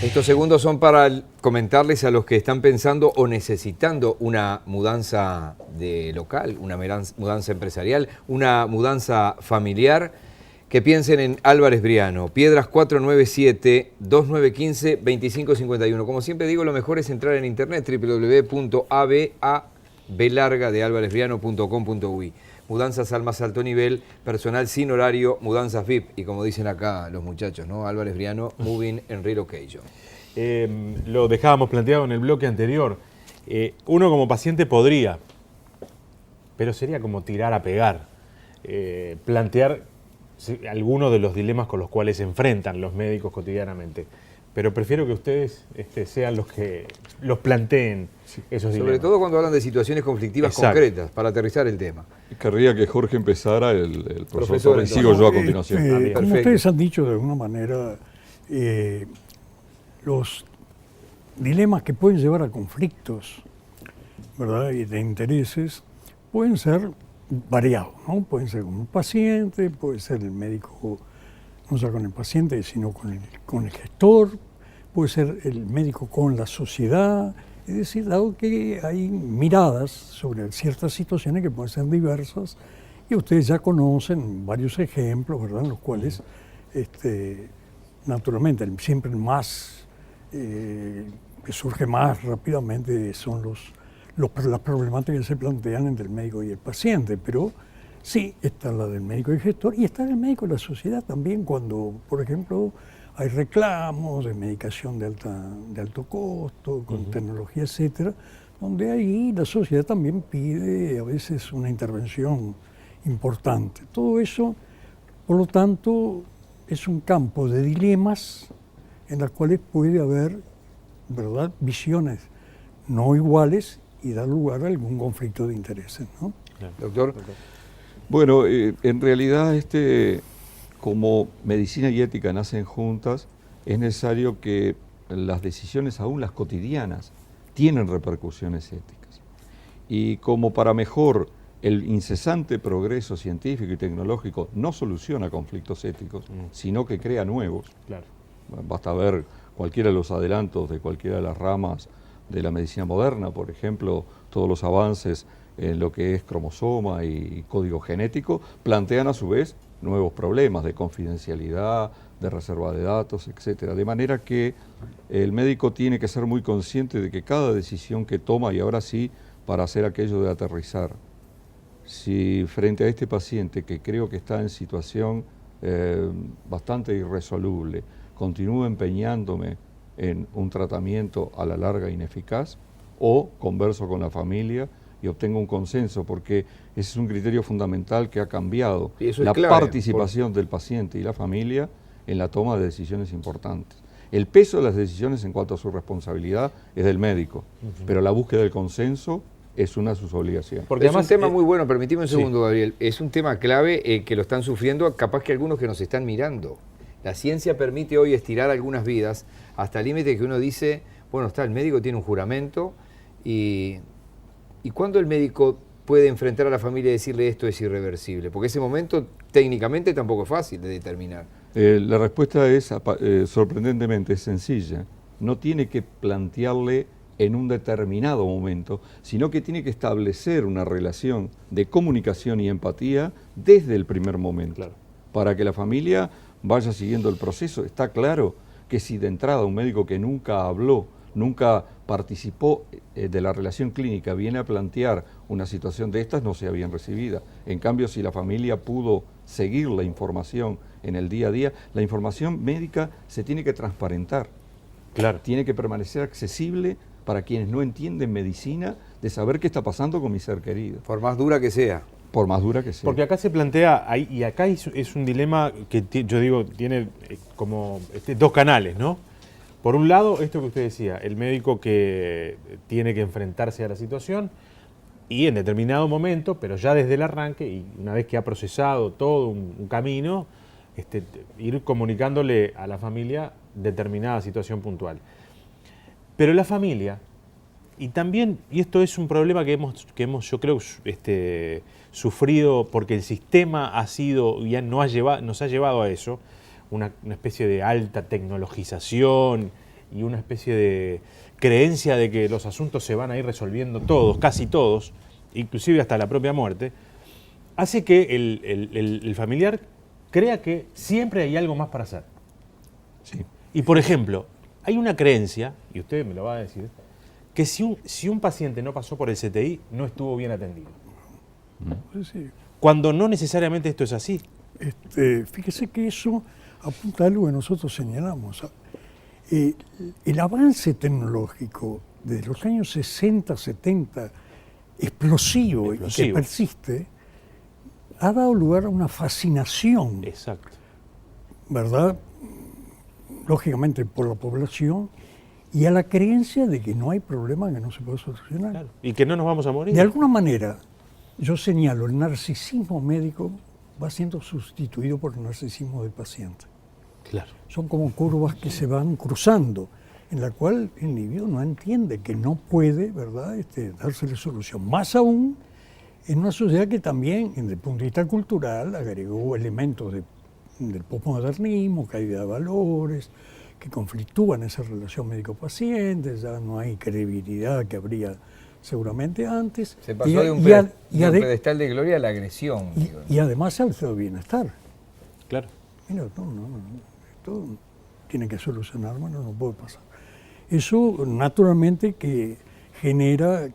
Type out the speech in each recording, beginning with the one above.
Estos segundos son para comentarles a los que están pensando o necesitando una mudanza de local, una mudanza empresarial, una mudanza familiar, que piensen en Álvarez Briano, Piedras 497-2915-2551. Como siempre digo, lo mejor es entrar en internet, www.ablargadealvarezbriano.com.uy. Mudanzas al más alto nivel, personal sin horario, mudanzas VIP. Y como dicen acá los muchachos, ¿no? Álvarez Briano, Moving and Relocation. Lo dejábamos planteado en el bloque anterior. Uno como paciente podría, pero sería como tirar a pegar, plantear algunos de los dilemas con los cuales se enfrentan los médicos cotidianamente. Pero prefiero que ustedes sean los que los planteen esos dilemas. Sobre todo cuando hablan de situaciones conflictivas concretas, para aterrizar el tema. Querría que Jorge empezara, el profesor, y sigo yo a continuación. Como ustedes han dicho de alguna manera, los dilemas que pueden llevar a conflictos, ¿verdad?, y de intereses, pueden ser variados, ¿no? Pueden ser con un paciente, puede ser el médico, no solo con el paciente, sino con el gestor, puede ser el médico con la sociedad. Es decir, dado que hay miradas sobre ciertas situaciones que pueden ser diversas, y ustedes ya conocen varios ejemplos, ¿verdad?, en los cuales, naturalmente, siempre el más, que surge más rápidamente son las problemáticas que se plantean entre el médico y el paciente, pero sí está la del médico y el gestor, y está el médico y la sociedad también cuando, por ejemplo, hay reclamos de medicación de alto costo, con tecnología, etcétera, donde ahí la sociedad también pide a veces una intervención importante. Todo eso, por lo tanto, es un campo de dilemas en los cuales puede haber, ¿verdad?, visiones no iguales y dar lugar a algún conflicto de intereses, ¿no? Doctor. Bueno, en realidad como medicina y ética nacen juntas, es necesario que las decisiones, aún las cotidianas, tienen repercusiones éticas. Y como para mejor el incesante progreso científico y tecnológico no soluciona conflictos éticos, sino que crea nuevos. Claro. Basta ver cualquiera de los adelantos de cualquiera de las ramas de la medicina moderna, por ejemplo, todos los avances en lo que es cromosoma y código genético, plantean a su vez nuevos problemas de confidencialidad, de reserva de datos, etcétera. De manera que el médico tiene que ser muy consciente de que cada decisión que toma, y ahora sí, para hacer aquello de aterrizar, si frente a este paciente que creo que está en situación bastante irresoluble, continúo empeñándome en un tratamiento a la larga ineficaz, o converso con la familia y obtengo un consenso, porque ese es un criterio fundamental que ha cambiado la participación del paciente y la familia en la toma de decisiones importantes. El peso de las decisiones en cuanto a su responsabilidad es del médico, pero la búsqueda del consenso es una de sus obligaciones. Porque además, es un tema muy bueno, permíteme un segundo, Gabriel, es un tema clave que lo están sufriendo capaz que algunos que nos están mirando. La ciencia permite hoy estirar algunas vidas hasta el límite que uno dice, bueno, el médico tiene un juramento y ¿cuándo el médico puede enfrentar a la familia y decirle esto es irreversible? Porque ese momento técnicamente tampoco es fácil de determinar. La respuesta es sorprendentemente sencilla. No tiene que plantearle en un determinado momento, sino que tiene que establecer una relación de comunicación y empatía desde el primer momento, para que la familia vaya siguiendo el proceso. Está claro que si de entrada un médico que nunca habló, nunca participó de la relación clínica, viene a plantear una situación de estas, no sea bien recibida. En cambio, si la familia pudo seguir la información en el día a día, la información médica se tiene que transparentar. Claro. Tiene que permanecer accesible para quienes no entienden medicina, de saber qué está pasando con mi ser querido. Por más dura que sea. Por más dura que sea. Porque acá se plantea, y acá es un dilema que yo digo, tiene como dos canales, ¿no? Por un lado, esto que usted decía, el médico que tiene que enfrentarse a la situación y en determinado momento, pero ya desde el arranque, y una vez que ha procesado todo un camino, ir comunicándole a la familia determinada situación puntual. Pero la familia, y también, y esto es un problema que hemos yo creo, sufrido porque el sistema ha sido, ya nos ha llevado a eso, una especie de alta tecnologización y una especie de creencia de que los asuntos se van a ir resolviendo todos, casi todos, inclusive hasta la propia muerte, hace que el familiar crea que siempre hay algo más para hacer. Sí. Y por ejemplo, hay una creencia, y usted me lo va a decir, que si un paciente no pasó por el CTI, no estuvo bien atendido. Pues sí. Cuando no necesariamente esto es así. Fíjese que eso apunta a algo que nosotros señalamos. El avance tecnológico de los años 60, 70, explosivo y que persiste, ha dado lugar a una fascinación, Exacto. ¿verdad? Lógicamente por la población, y a la creencia de que no hay problema que no se pueda solucionar. Claro. Y que no nos vamos a morir. De alguna manera, yo señalo, el narcisismo médico va siendo sustituido por el narcisismo del paciente. Claro. Son como curvas que se van cruzando, en la cual el individuo no entiende que no puede, ¿verdad?, dársele solución. Más aún en una sociedad que también, desde el punto de vista cultural, agregó elementos del posmodernismo, caída de valores, que conflictúan esa relación médico-paciente, ya no hay credibilidad que habría seguramente antes. Se pasó de un pedestal de gloria a la agresión. Y además al estado de bienestar. Claro. Mira, esto tiene que solucionar, bueno, no puede pasar. Eso naturalmente que genera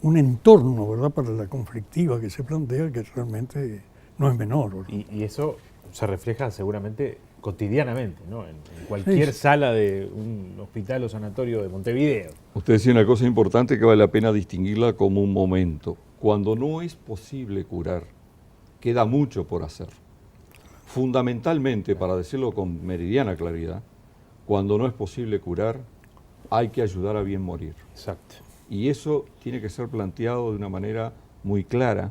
un entorno, ¿verdad?, para la conflictiva que se plantea, que realmente no es menor. Y eso se refleja seguramente cotidianamente, ¿no? En cualquier sala de un hospital o sanatorio de Montevideo. Usted decía una cosa importante que vale la pena distinguirla como un momento. Cuando no es posible curar, queda mucho por hacer. Fundamentalmente, para decirlo con meridiana claridad, cuando no es posible curar, hay que ayudar a bien morir. Exacto. Y eso tiene que ser planteado de una manera muy clara,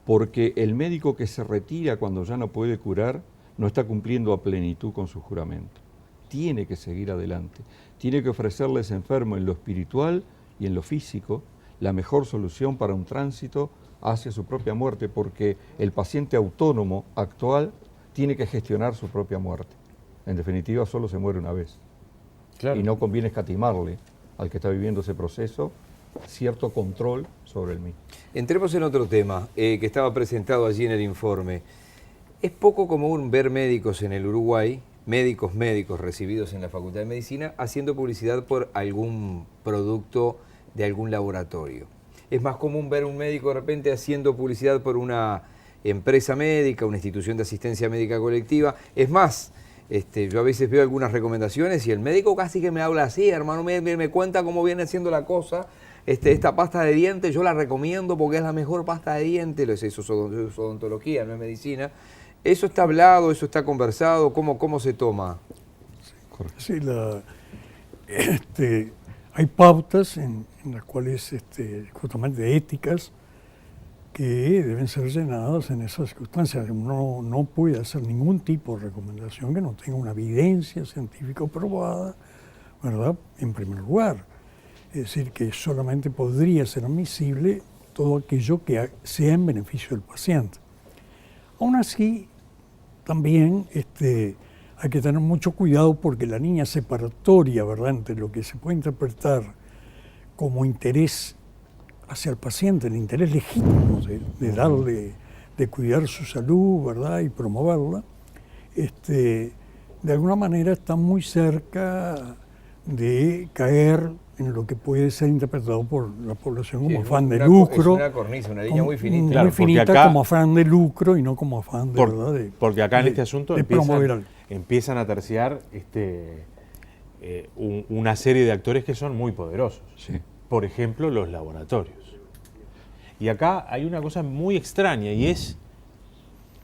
porque el médico que se retira cuando ya no puede curar, no está cumpliendo a plenitud con su juramento. Tiene que seguir adelante. Tiene que ofrecerle a ese enfermo en lo espiritual y en lo físico la mejor solución para un tránsito hacia su propia muerte, porque el paciente autónomo actual tiene que gestionar su propia muerte. En definitiva, solo se muere una vez. Claro. Y no conviene escatimarle al que está viviendo ese proceso cierto control sobre el mismo. Entremos en otro tema que estaba presentado allí en el informe. Es poco común ver médicos en el Uruguay, médicos recibidos en la Facultad de Medicina, haciendo publicidad por algún producto de algún laboratorio. Es más común ver un médico de repente haciendo publicidad por una empresa médica, una institución de asistencia médica colectiva. Es más, yo a veces veo algunas recomendaciones y el médico casi que me habla así, hermano, me cuenta cómo viene haciendo la cosa. Esta pasta de dientes yo la recomiendo porque es la mejor pasta de dientes. Eso es odontología, no es medicina. ¿Eso está hablado, eso está conversado? ¿Cómo se toma? Sí, hay pautas en las cuales, justamente éticas, que deben ser llenadas en esas circunstancias. Uno no puede hacer ningún tipo de recomendación que no tenga una evidencia científica probada, ¿verdad?, en primer lugar. Es decir, que solamente podría ser admisible todo aquello que sea en beneficio del paciente. Aún así, también hay que tener mucho cuidado porque la línea separatoria, ¿verdad?, entre lo que se puede interpretar como interés hacia el paciente, el interés legítimo de cuidar su salud, ¿verdad?, y promoverla, de alguna manera está muy cerca de caer en lo que puede ser interpretado por la población como afán de lucro. Es una cornisa, una línea muy finita. Claro, muy finita acá, como afán de lucro y no como afán de verdad. Porque acá en este asunto promover empiezan a terciar una serie de actores que son muy poderosos. Sí. Por ejemplo, los laboratorios. Y acá hay una cosa muy extraña y es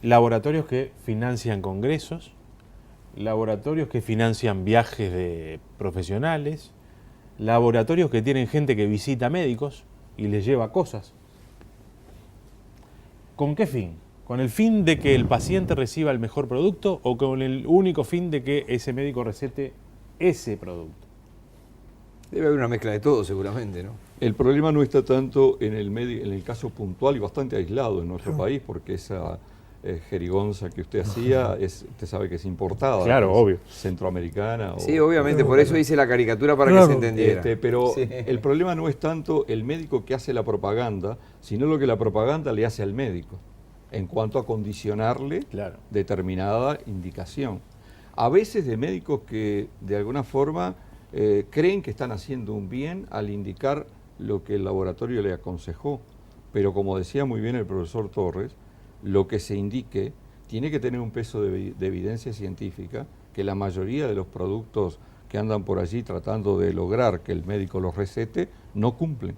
laboratorios que financian congresos, laboratorios que financian viajes de profesionales, laboratorios que tienen gente que visita médicos y les lleva cosas. ¿Con qué fin? ¿Con el fin de que el paciente reciba el mejor producto o con el único fin de que ese médico recete ese producto? Debe haber una mezcla de todo seguramente, ¿no? El problema no está tanto en el caso puntual y bastante aislado en nuestro país, porque esa jerigonza que usted hacía, usted sabe que es importada. Claro, obvio. Centroamericana. Sí, obviamente, por eso hice la caricatura para Claro. que se entendiera. Pero Sí. el problema no es tanto el médico que hace la propaganda, sino lo que la propaganda le hace al médico, en cuanto a condicionarle Claro. determinada indicación. A veces de médicos que de alguna forma creen que están haciendo un bien al indicar lo que el laboratorio le aconsejó, pero como decía muy bien el profesor Torres, lo que se indique tiene que tener un peso de evidencia científica, que la mayoría de los productos que andan por allí tratando de lograr que el médico los recete no cumplen.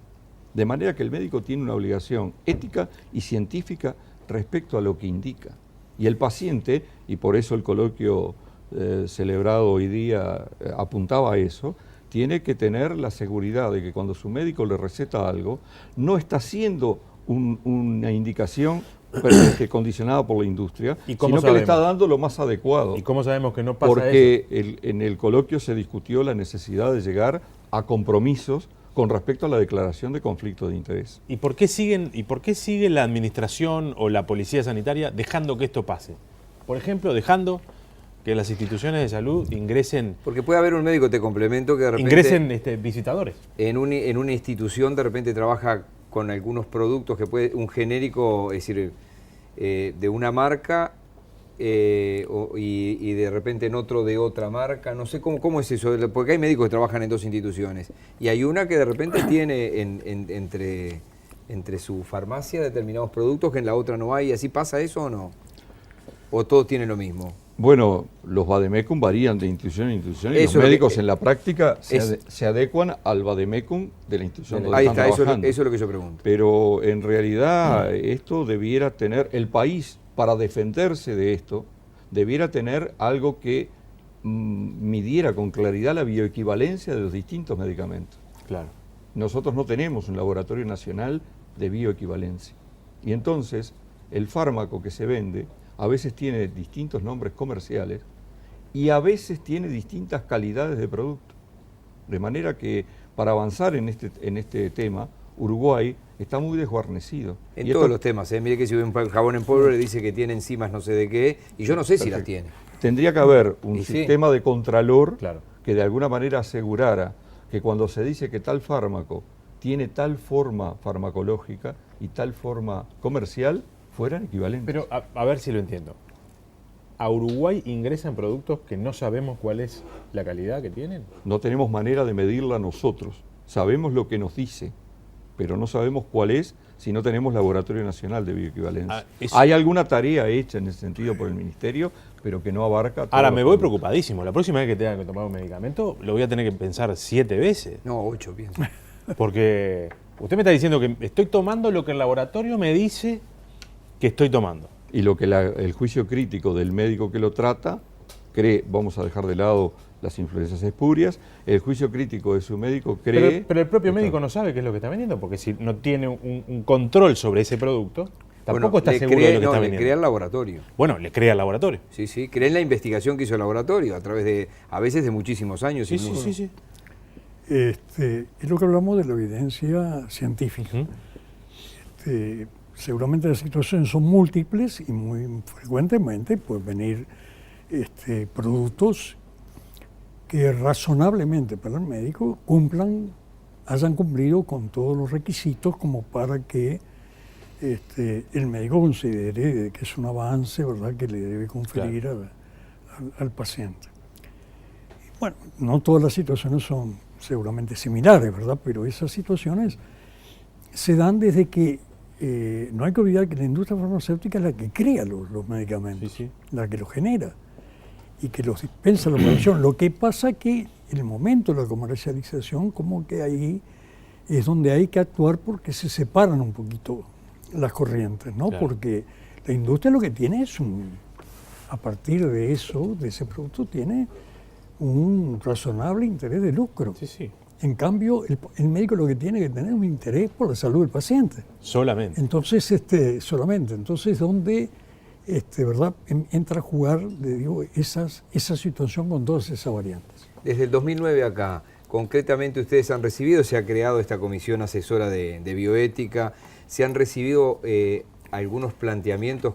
De manera que el médico tiene una obligación ética y científica respecto a lo que indica. Y el paciente, y por eso el coloquio celebrado hoy día apuntaba a eso, tiene que tener la seguridad de que cuando su médico le receta algo, no está haciendo una indicación condicionada por la industria, ¿Y cómo sino que le sabemos? está dando lo más adecuado. ¿Y cómo sabemos que no pasa eso? Porque en el coloquio se discutió la necesidad de llegar a compromisos con respecto a la declaración de conflicto de interés. ¿Y por qué sigue la administración o la policía sanitaria dejando que esto pase? Por ejemplo, dejando que las instituciones de salud ingresen Porque puede haber un médico, te complemento, que de repente visitadores. en una institución de repente trabaja con algunos productos que puede, un genérico, es decir, de una marca y de repente en otro de otra marca, no sé cómo es eso, porque hay médicos que trabajan en dos instituciones y hay una que de repente tiene entre su farmacia determinados productos que en la otra no hay, ¿así pasa eso o no? ¿O todos tienen lo mismo? Bueno, los vademecum varían de institución en institución y Eso los es médicos lo que- en la práctica es- se adecuan al vademecum de la institución donde Ahí están está, eso trabajando. es lo que yo pregunto. Pero en realidad esto debiera tener, el país para defenderse de esto, debiera tener algo que midiera con claridad la bioequivalencia de los distintos medicamentos. Claro. Nosotros no tenemos un laboratorio nacional de bioequivalencia. Y entonces el fármaco que se vende a veces tiene distintos nombres comerciales y a veces tiene distintas calidades de producto. De manera que para avanzar en este tema, Uruguay está muy desguarnecido. En Y todos esto los temas, mire que si ve un jabón en polvo le dice que tiene enzimas no sé de qué, y yo no sé si la tiene. tendría que haber un Y sí. sistema de contralor Claro. que de alguna manera asegurara que cuando se dice que tal fármaco tiene tal forma farmacológica y tal forma comercial, fueran equivalentes. Pero a ver si lo entiendo. ¿A Uruguay ingresan productos que no sabemos cuál es la calidad que tienen? No tenemos manera de medirla nosotros. Sabemos lo que nos dice, pero no sabemos cuál es si no tenemos Laboratorio Nacional de Bioequivalencia. Eso- Hay alguna tarea hecha en ese sentido por el Ministerio, pero que no abarca todos Ahora, los me voy productos. preocupadísimo. La próxima vez que tenga que tomar un medicamento, lo voy a tener que pensar 7 veces. No, 8, pienso. Porque usted me está diciendo que estoy tomando lo que el laboratorio me dice que estoy tomando. Y lo que el juicio crítico del médico que lo trata cree, vamos a dejar de lado las influencias espurias, el juicio crítico de su médico cree... Pero el propio está- médico no sabe qué es lo que está vendiendo, porque si no tiene un control sobre ese producto, tampoco Bueno, está le seguro cree- de lo que no, está le vendiendo. crea el laboratorio. Bueno, le crea al laboratorio. Sí, sí, cree en la investigación que hizo el laboratorio a través de, a veces de muchísimos años. Sí, sí, incluso. sí, sí. Es lo que hablamos de la evidencia científica. Ujú. Seguramente las situaciones son múltiples y muy frecuentemente pueden venir productos que razonablemente para el médico hayan cumplido con todos los requisitos como para que el médico considere que es un avance, ¿verdad?, que le debe conferir al paciente. Y bueno, no todas las situaciones son seguramente similares, ¿verdad?, pero esas situaciones se dan desde que no hay que olvidar que la industria farmacéutica es la que crea los medicamentos, Sí, sí. la que los genera y que los dispensa la población. Lo que pasa que en el momento de la comercialización, como que ahí es donde hay que actuar porque se separan un poquito las corrientes, ¿no? Claro. Porque la industria lo que tiene es a partir de eso, de ese producto, tiene un razonable interés de lucro. Sí, sí. En cambio, el médico lo que tiene que tener es un interés por la salud del paciente. Solamente. Entonces, solamente. Entonces, ¿dónde verdad, entra a jugar esa situación con todas esas variantes? Desde el 2009 acá, concretamente ustedes han recibido, se ha creado esta comisión asesora de bioética, se han recibido algunos planteamientos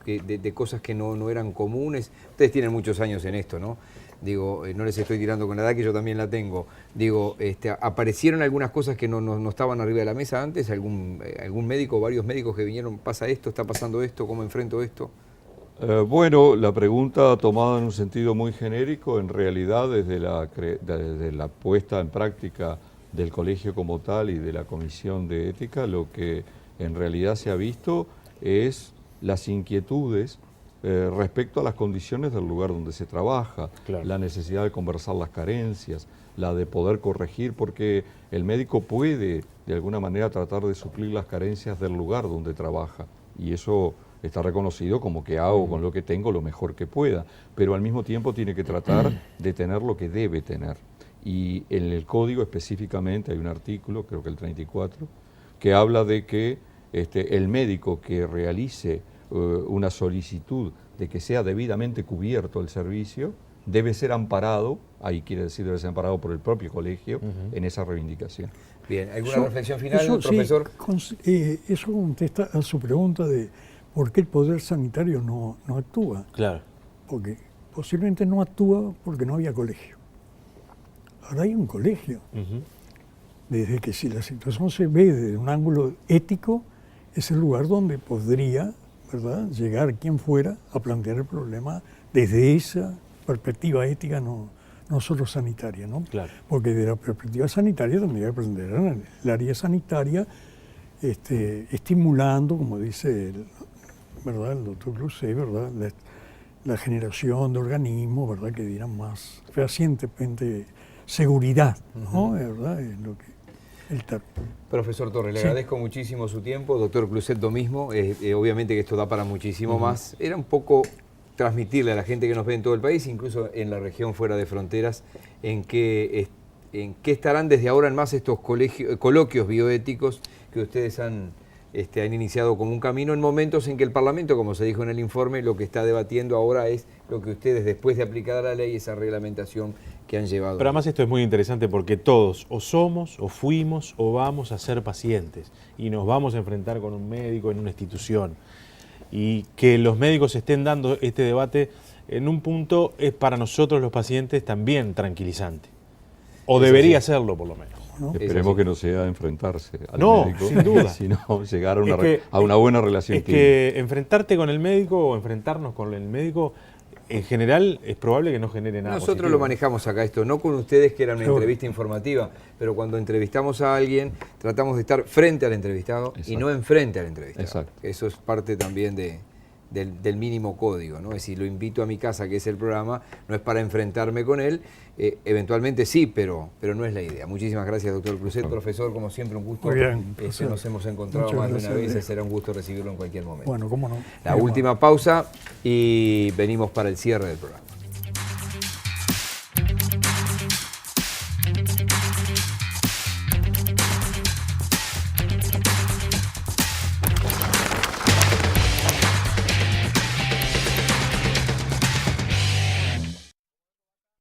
de cosas que no eran comunes. Ustedes tienen muchos años en esto, ¿no? Digo, no les estoy tirando con la edad, que yo también la tengo. Digo, ¿aparecieron algunas cosas que no estaban arriba de la mesa antes? ¿Algún médico, varios médicos que vinieron, pasa esto, está pasando esto, cómo enfrento esto? Bueno, la pregunta tomada en un sentido muy genérico, en realidad desde la puesta en práctica del colegio como tal y de la comisión de ética, lo que en realidad se ha visto es las inquietudes respecto a las condiciones del lugar donde se trabaja, claro, la necesidad de conversar las carencias, la de poder corregir, porque el médico puede de alguna manera tratar de suplir las carencias del lugar donde trabaja, y eso está reconocido como que hago con lo que tengo lo mejor que pueda, pero al mismo tiempo tiene que tratar de tener lo que debe tener. Y en el código específicamente hay un artículo, creo que el 34, que habla de que el médico que realice una solicitud de que sea debidamente cubierto el servicio, debe ser amparado, ahí quiere decir debe ser amparado por el propio colegio, en esa reivindicación. Bien, ¿alguna reflexión final, profesor? Sí, eso contesta a su pregunta de por qué el poder sanitario no actúa. claro. Porque posiblemente no actúa porque no había colegio. Ahora hay un colegio. Desde que si la situación se ve desde un ángulo ético, es el lugar donde podría, ¿verdad?, llegar quien fuera a plantear el problema desde esa perspectiva ética, no solo sanitaria, ¿no? Claro. Porque de la perspectiva sanitaria tendría que aprender el área sanitaria, estimulando, como dice ¿verdad?, el doctor Cluzet, ¿verdad?, la generación de organismos, ¿verdad?, que dieran más fehacientemente seguridad, ¿no? ¿Verdad? Es lo que el Profesor Torres, le Sí. agradezco muchísimo su tiempo. Doctor Cluzet, lo mismo. Obviamente que esto da para muchísimo más. Era un poco transmitirle a la gente que nos ve en todo el país, incluso en la región fuera de fronteras, en qué estarán desde ahora en más estos coloquios bioéticos que ustedes han iniciado como un camino en momentos en que el Parlamento, como se dijo en el informe, lo que está debatiendo ahora es lo que ustedes, después de aplicada la ley, esa reglamentación que han llevado. Pero además esto es muy interesante porque todos o somos, o fuimos, o vamos a ser pacientes y nos vamos a enfrentar con un médico en una institución. Y que los médicos estén dando este debate en un punto es para nosotros los pacientes también tranquilizante. O Es debería así. serlo por lo menos. ¿no? Esperemos que no sea enfrentarse al No, médico, sin duda. sino llegar a Es una buena relación Es clínica. que enfrentarte con el médico o enfrentarnos con el médico, en general, es probable que no genere nada Nosotros positivo. lo manejamos acá esto, no con ustedes que era una Seguro. entrevista informativa, pero cuando entrevistamos a alguien tratamos de estar frente al entrevistado y Exacto. no enfrente al entrevistado. Exacto. Eso es parte también del mínimo código, ¿no? Es decir, lo invito a mi casa, que es el programa, no es para enfrentarme con él, eventualmente sí, pero no es la idea. Muchísimas gracias, doctor Cluzet. Profesor, como siempre, un gusto. Muy bien, profesor. Nos hemos encontrado Muchas más de una gracias. vez, será un gusto recibirlo en cualquier momento. Bueno, cómo no. La última pausa y venimos para el cierre del programa.